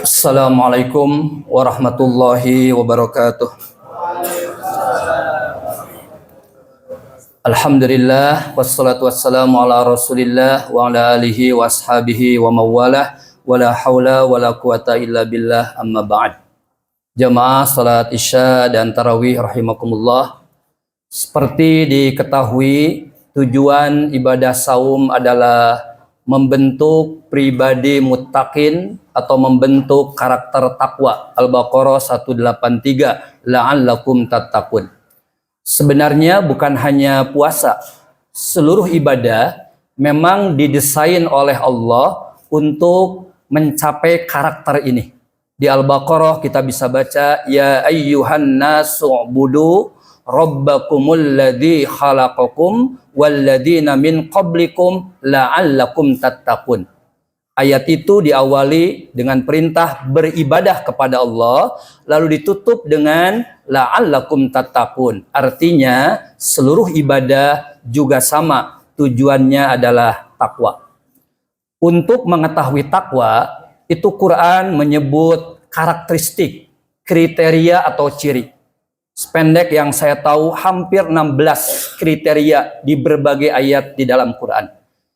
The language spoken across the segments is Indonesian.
Assalamualaikum warahmatullahi wabarakatuh. Alhamdulillah wassalatu wassalamu ala Rasulillah wa ala alihi wa ashabihi wa mawalah wala haula wala quwata illa billah, amma ba'd. Jamaah salat Isya dan tarawih rahimakumullah. Seperti diketahui, tujuan ibadah saum adalah membentuk pribadi muttaqin atau membentuk karakter takwa. Al-Baqarah 183, la'allakum tattaqun. Sebenarnya bukan hanya puasa, seluruh ibadah memang didesain oleh Allah untuk mencapai karakter ini. Di Al-Baqarah kita bisa baca, ya ayyuhan nasu'budu rabbakumul ladzi khalaqakum walladzina min qablikum la'allakum tattaqun. Ayat itu diawali dengan perintah beribadah kepada Allah, lalu ditutup dengan la'allakum tattaqun. Artinya seluruh ibadah juga sama, tujuannya adalah takwa. Untuk mengetahui takwa, itu Quran menyebut karakteristik, kriteria atau ciri. Sependek yang saya tahu, hampir 16 kriteria di berbagai ayat di dalam Quran.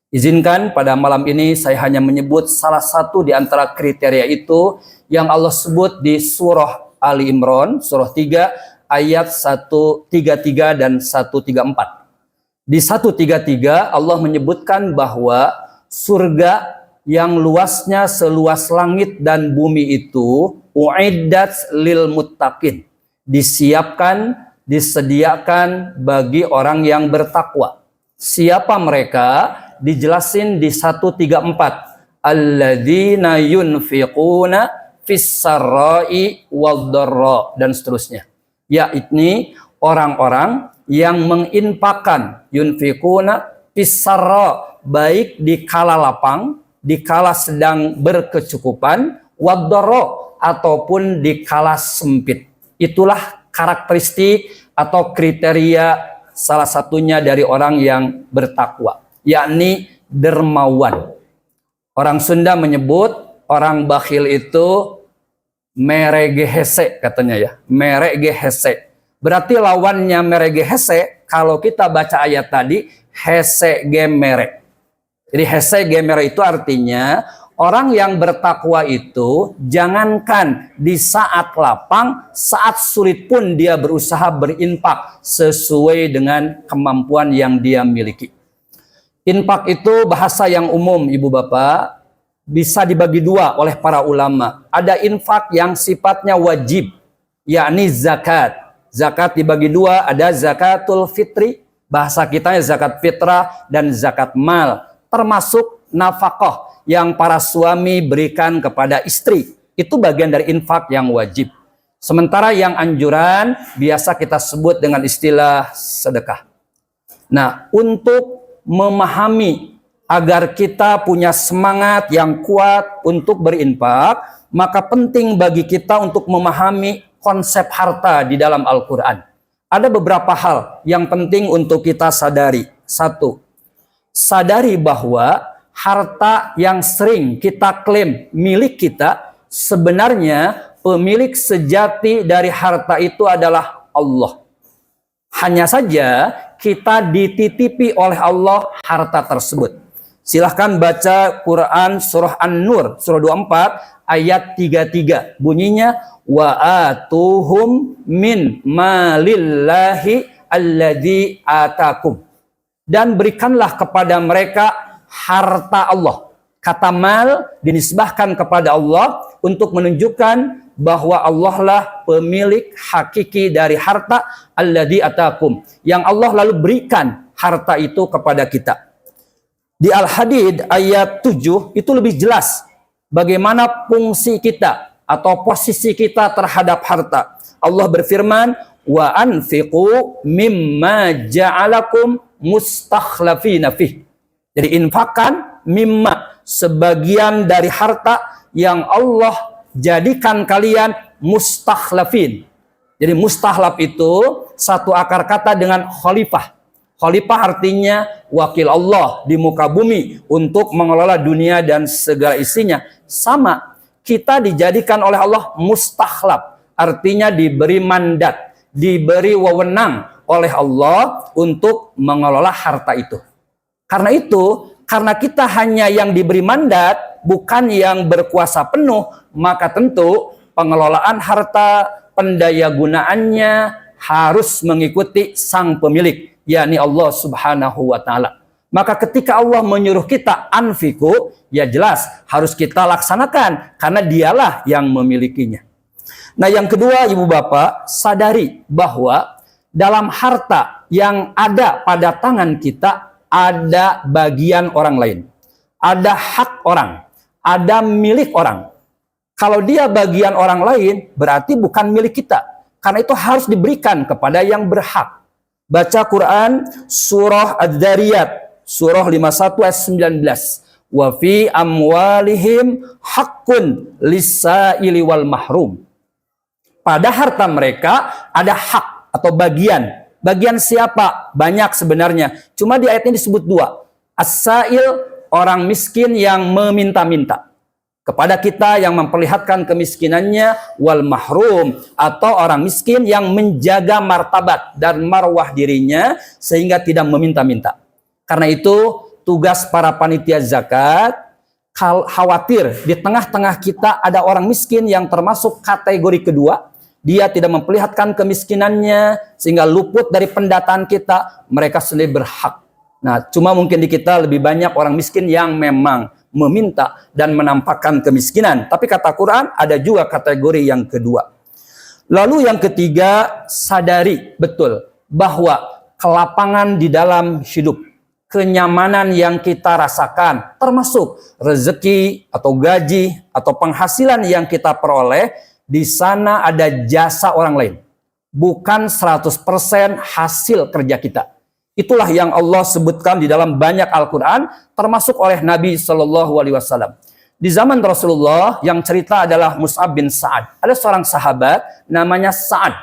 Izinkan pada malam ini saya hanya menyebut salah satu di antara kriteria itu yang Allah sebut di surah Ali Imran, surah 3, ayat 133 dan 134. Di 133 Allah menyebutkan bahwa surga yang luasnya seluas langit dan bumi itu uiddat lil muttaqin, disiapkan, disediakan bagi orang yang bertakwa. Siapa mereka? Dijelasin di 134. Alladzina yunfiquna fis-sarra'i wad-dharra, dan seterusnya. Yakni orang-orang yang menginfakkan, yunfiquna fis-sarra, baik di kala lapang, di kala sedang berkecukupan, wad-dharra, ataupun di kala sempit. Itulah karakteristik atau kriteria salah satunya dari orang yang bertakwa, yakni dermawan. Orang Sunda menyebut orang bakhil itu meregehese, katanya ya, meregehese. Berarti lawannya meregehese, kalau kita baca ayat tadi, hese gemere. Jadi hese gemere itu artinya orang yang bertakwa itu jangankan di saat lapang, saat sulit pun dia berusaha berinfak sesuai dengan kemampuan yang dia miliki. Infak itu bahasa yang umum, Ibu Bapak, bisa dibagi dua oleh para ulama. Ada infak yang sifatnya wajib, yakni zakat. Zakat dibagi dua, ada zakatul fitri, bahasa kitanya zakat fitrah, dan zakat mal, termasuk nafkah yang para suami berikan kepada istri. Itu bagian dari infak yang wajib. Sementara yang anjuran biasa kita sebut dengan istilah sedekah. Nah, untuk memahami agar kita punya semangat yang kuat untuk berinfak, maka penting bagi kita untuk memahami konsep harta di dalam Al-Quran. Ada beberapa hal yang penting untuk kita sadari. Satu, sadari bahwa harta yang sering kita klaim milik kita, sebenarnya pemilik sejati dari harta itu adalah Allah. Hanya saja kita dititipi oleh Allah harta tersebut. Silahkan baca Quran surah An-Nur, surah 24, ayat 33. Bunyinya, wa atuhum min malillahi alladzi atakum. Dan berikanlah kepada mereka harta Allah. Kata mal dinisbahkan kepada Allah untuk menunjukkan bahwa Allah lah pemilik hakiki dari harta, alladzi atakum, yang Allah lalu berikan harta itu kepada kita. Di Al-Hadid ayat 7 itu lebih jelas bagaimana fungsi kita atau posisi kita terhadap harta. Allah berfirman, wa anfiqu mimma ja'alakum mustakhlafina fih. Jadi infakkan mimma, sebagian dari harta yang Allah jadikan kalian mustakhlafin. Jadi mustakhlaf itu satu akar kata dengan khalifah. Khalifah artinya wakil Allah di muka bumi untuk mengelola dunia dan segala isinya. Sama, kita dijadikan oleh Allah mustakhlaf, artinya diberi mandat, diberi wewenang oleh Allah untuk mengelola harta itu. Karena itu, karena kita hanya yang diberi mandat, bukan yang berkuasa penuh, maka tentu pengelolaan harta, pendaya gunaannya harus mengikuti sang pemilik, yakni Allah Subhanahu wa Ta'ala. Maka ketika Allah menyuruh kita anfiku, ya jelas harus kita laksanakan karena dialah yang memilikinya. Nah, yang kedua, Ibu Bapak, sadari bahwa dalam harta yang ada pada tangan kita ada bagian orang lain. Ada hak orang, ada milik orang. Kalau dia bagian orang lain, berarti bukan milik kita. Karena itu harus diberikan kepada yang berhak. Baca Quran surah Ad-Dariyat, surah 51 ayat 19. Wa fi amwalihim haqqun lis-sa'ili wal mahrum. Pada harta mereka ada hak atau bagian. Bagian siapa? Banyak sebenarnya. Cuma di ayat ini disebut dua. As-sa'il, orang miskin yang meminta-minta kepada kita, yang memperlihatkan kemiskinannya, wal mahrum, atau orang miskin yang menjaga martabat dan marwah dirinya sehingga tidak meminta-minta. Karena itu tugas para panitia zakat, khawatir di tengah-tengah kita ada orang miskin yang termasuk kategori kedua, dia tidak memperlihatkan kemiskinannya sehingga luput dari pendataan kita, mereka sendiri berhak. Nah, cuma mungkin di kita lebih banyak orang miskin yang memang meminta dan menampakkan kemiskinan. Tapi kata Quran ada juga kategori yang kedua. Lalu yang ketiga, sadari betul bahwa kelapangan di dalam hidup, kenyamanan yang kita rasakan, termasuk rezeki atau gaji atau penghasilan yang kita peroleh, di sana ada jasa orang lain. Bukan 100% hasil kerja kita. Itulah yang Allah sebutkan di dalam banyak Al-Quran, termasuk oleh Nabi SAW. Di zaman Rasulullah, yang cerita adalah Mus'ab bin Sa'ad. Ada seorang sahabat namanya Sa'ad.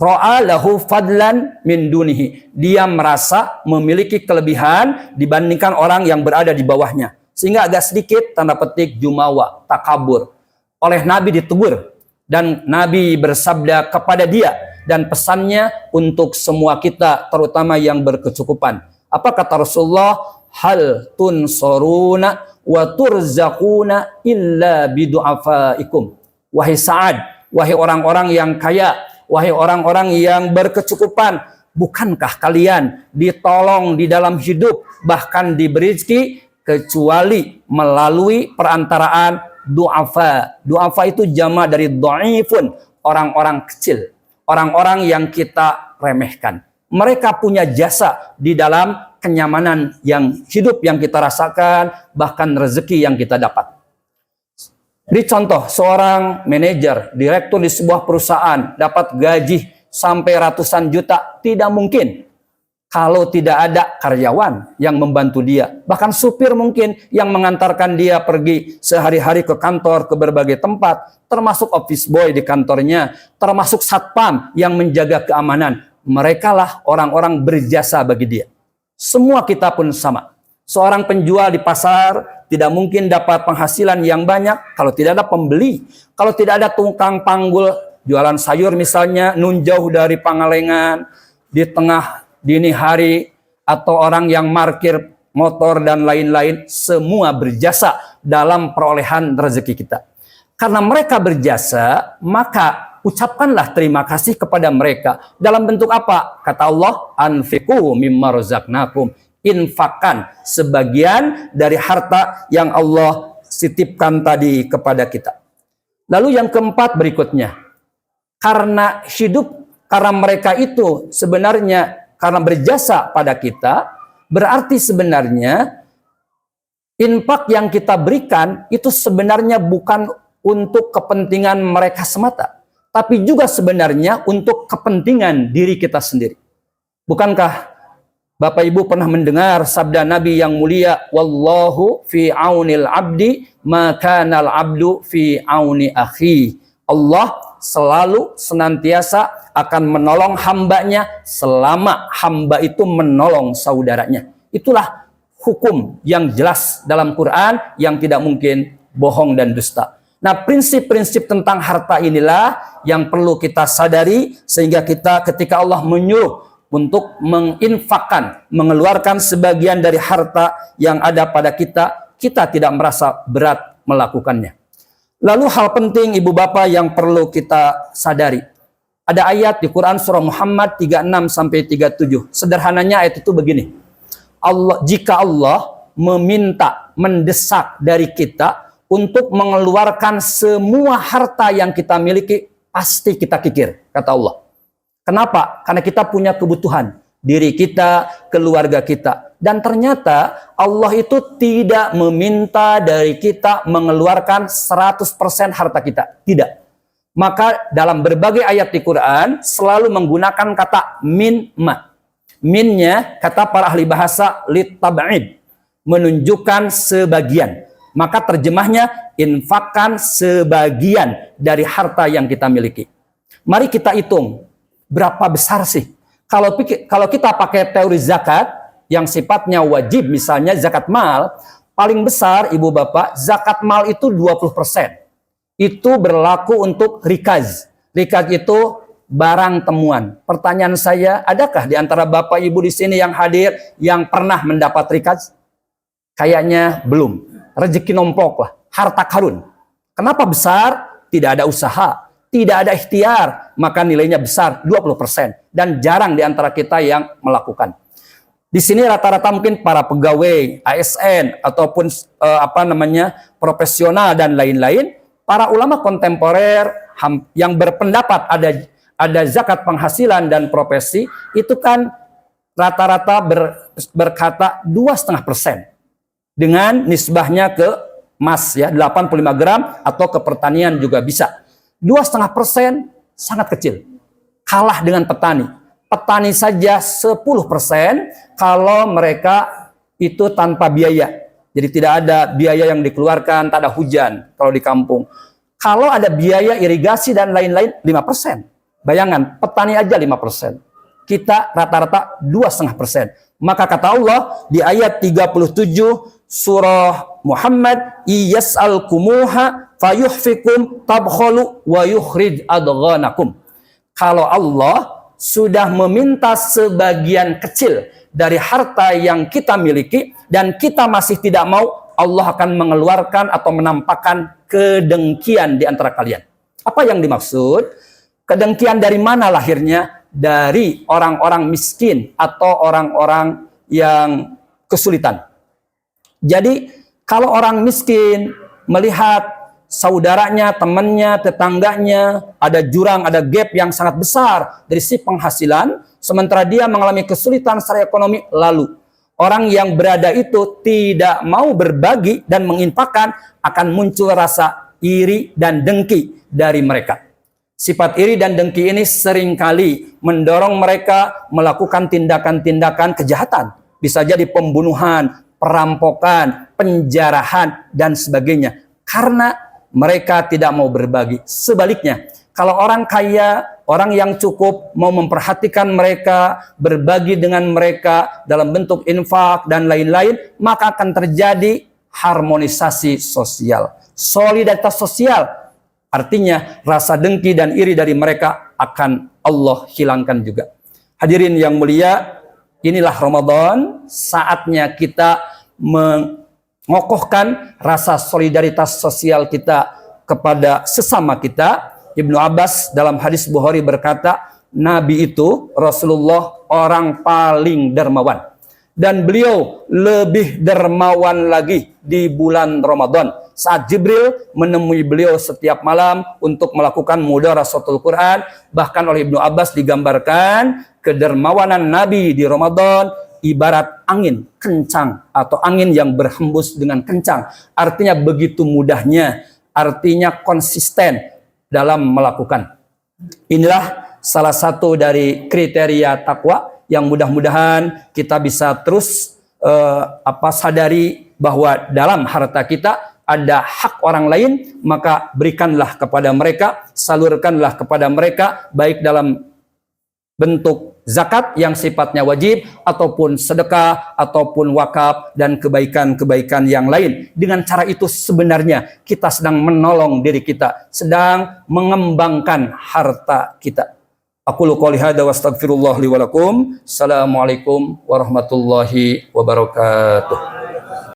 Ra'a lahu fadlan min dunihi. Dia merasa memiliki kelebihan dibandingkan orang yang berada di bawahnya. Sehingga agak sedikit, tanda petik, jumawa, takabur. Oleh Nabi ditegur. Dan Nabi bersabda kepada dia, dan pesannya untuk semua kita, terutama yang berkecukupan. Apa kata Rasulullah? Hal tunsoruna wa turzaquna illa bidu'afaikum. Wahai Sa'ad, wahai orang-orang yang kaya, wahai orang-orang yang berkecukupan, bukankah kalian ditolong di dalam hidup, bahkan diberi rezeki, kecuali melalui perantaraan du'afa. Du'afa itu jama dari dhaifun, orang-orang kecil. Orang-orang yang kita remehkan. Mereka punya jasa di dalam kenyamanan yang hidup yang kita rasakan, bahkan rezeki yang kita dapat. Beri contoh, seorang manajer, direktur di sebuah perusahaan, dapat gaji sampai ratusan juta, tidak mungkin kalau tidak ada karyawan yang membantu dia. Bahkan supir mungkin yang mengantarkan dia pergi sehari-hari ke kantor, ke berbagai tempat, termasuk office boy di kantornya, termasuk satpam yang menjaga keamanan. Mereka lah orang-orang berjasa bagi dia. Semua kita pun sama. Seorang penjual di pasar tidak mungkin dapat penghasilan yang banyak kalau tidak ada pembeli. Kalau tidak ada tukang panggul, jualan sayur misalnya, nun jauh dari Pangalengan, di tengah dini hari, atau orang yang parkir motor dan lain-lain, semua berjasa dalam perolehan rezeki kita. Karena mereka berjasa, maka ucapkanlah terima kasih kepada mereka. Dalam bentuk apa? Kata Allah, anfiqu mimma razaqnakum. Infakkan sebagian dari harta yang Allah sitipkan tadi kepada kita. Lalu yang keempat berikutnya, karena hidup, karena mereka itu sebenarnya karena berjasa pada kita, berarti sebenarnya infak yang kita berikan itu sebenarnya bukan untuk kepentingan mereka semata, tapi juga sebenarnya untuk kepentingan diri kita sendiri. Bukankah Bapak Ibu pernah mendengar sabda Nabi yang mulia, wallahu fi aunil abdi ma kanal abdu fi auni akhi. Allah selalu senantiasa akan menolong hambanya selama hamba itu menolong saudaranya. Itulah hukum yang jelas dalam Quran yang tidak mungkin bohong dan dusta. Nah, prinsip-prinsip tentang harta inilah yang perlu kita sadari sehingga kita ketika Allah menyuruh untuk menginfakkan, mengeluarkan sebagian dari harta yang ada pada kita, kita tidak merasa berat melakukannya. Lalu hal penting ibu bapak yang perlu kita sadari. Ada ayat di Quran surah Muhammad 36-37. Sederhananya ayat itu begini. Jika Allah meminta, mendesak dari kita untuk mengeluarkan semua harta yang kita miliki, pasti kita kikir, kata Allah. Kenapa? Karena kita punya kebutuhan. Diri kita, keluarga kita. Dan ternyata Allah itu tidak meminta dari kita mengeluarkan 100% harta kita. Tidak. Maka dalam berbagai ayat di Quran selalu menggunakan kata min ma. Minnya kata para ahli bahasa litab'id. Menunjukkan sebagian. Maka terjemahnya infakkan sebagian dari harta yang kita miliki. Mari kita hitung berapa besar sih. Kalau kita pakai teori zakat yang sifatnya wajib, misalnya zakat mal, paling besar ibu bapak, zakat mal itu 20%. Itu berlaku untuk rikaz. Rikaz itu barang temuan. Pertanyaan saya, adakah di antara bapak ibu di sini yang hadir yang pernah mendapat rikaz? Kayaknya belum. Rezeki nomplok lah, harta karun. Kenapa besar? Tidak ada usaha, tidak ada ikhtiar, maka nilainya besar 20%. Dan jarang di antara kita yang melakukan. Di sini rata-rata mungkin para pegawai ASN ataupun profesional dan lain-lain, para ulama kontemporer yang berpendapat ada zakat penghasilan dan profesi itu kan rata-rata berkata 2,5% dengan nisbahnya ke emas ya 85 gram atau ke pertanian juga bisa. 2,5% sangat kecil, kalah dengan petani. Petani saja 10% kalau mereka itu tanpa biaya. Jadi tidak ada biaya yang dikeluarkan, tak ada hujan kalau di kampung. Kalau ada biaya irigasi dan lain-lain 5%. Bayangan, petani aja 5%. Kita rata-rata 2,5%. Maka kata Allah di ayat 37 surah Muhammad, "Iyas'alkumuha fayuhfikum tabkhulu wa yukhrij adghanakum." Kalau Allah sudah meminta sebagian kecil dari harta yang kita miliki dan kita masih tidak mau, Allah akan mengeluarkan atau menampakkan kedengkian di antara kalian. Apa yang dimaksud? Kedengkian dari mana lahirnya? Dari orang-orang miskin atau orang-orang yang kesulitan. Jadi kalau orang miskin melihat saudaranya, temannya, tetangganya, ada jurang, ada gap yang sangat besar dari sisi penghasilan, sementara dia mengalami kesulitan secara ekonomi, lalu orang yang berada itu tidak mau berbagi dan menginfakkan, akan muncul rasa iri dan dengki dari mereka. Sifat iri dan dengki ini seringkali mendorong mereka melakukan tindakan-tindakan kejahatan. Bisa jadi pembunuhan, perampokan, penjarahan, dan sebagainya. Karena mereka tidak mau berbagi. Sebaliknya, kalau orang kaya, orang yang cukup mau memperhatikan mereka, berbagi dengan mereka dalam bentuk infak dan lain-lain, maka akan terjadi harmonisasi sosial, solidaritas sosial. Artinya rasa dengki dan iri dari mereka akan Allah hilangkan juga. Hadirin yang mulia, inilah Ramadan, saatnya kita mengokohkan rasa solidaritas sosial kita kepada sesama kita. Ibnu Abbas dalam hadis Bukhari berkata, Nabi itu Rasulullah orang paling dermawan. Dan beliau lebih dermawan lagi di bulan Ramadan. Saat Jibril menemui beliau setiap malam untuk melakukan mudarasatul Quran. Bahkan oleh Ibnu Abbas digambarkan kedermawanan Nabi di Ramadan ibarat angin kencang atau angin yang berhembus dengan kencang. Artinya begitu mudahnya, artinya konsisten dalam melakukan. Inilah salah satu dari kriteria takwa yang mudah-mudahan kita bisa terus sadari bahwa dalam harta kita ada hak orang lain, maka berikanlah kepada mereka, salurkanlah kepada mereka, baik dalam bentuk zakat yang sifatnya wajib, ataupun sedekah, ataupun wakaf, dan kebaikan-kebaikan yang lain. Dengan cara itu sebenarnya kita sedang menolong diri kita, sedang mengembangkan harta kita. Aqulu qouli hadza wa astaghfirullah li wa lakum. Assalamualaikum warahmatullahi wabarakatuh.